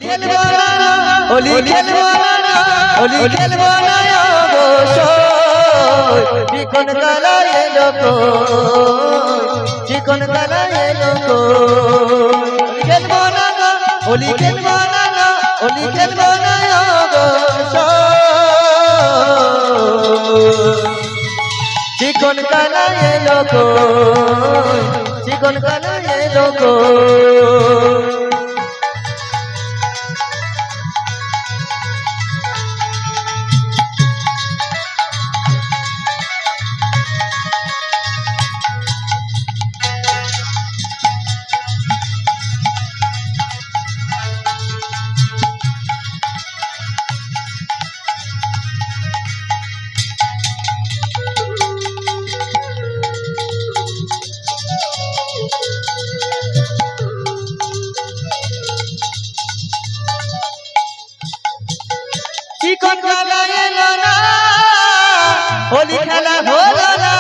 খেলবো না হোলি খেলবো না হোলি খেলবো না অবশ্যই চিকন কালা এলো চিকন কালা এলো খেলবো না হোলি খেলবো না হোলি খেলবো না অবশ্যই চিকন কালা এলো চিকন কালা এলো চিকন কালা এলো না হোলি খেলা হলো না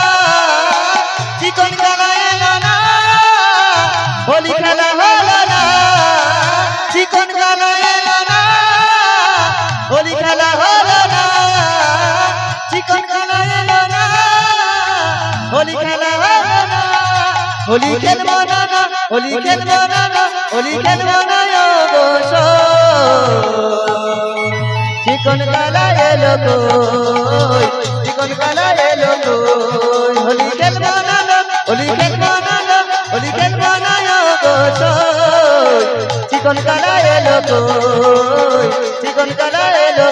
চিকন কালা এলো না হোলি খেলা হলো না চিকন কালা এলো না হোলি খেলা হলো না চিকন কালা এলো না হোলি খেলা হলো না হোলি খেলবো না হোলি খেলবো না হোলি খেলবো না চিকন কালা এলো চিকন কালা এলো হোলি খেলবো না হোলি খেলবো না হোলি খেলবো না চিকন কালা এলো চিকন কালা এলো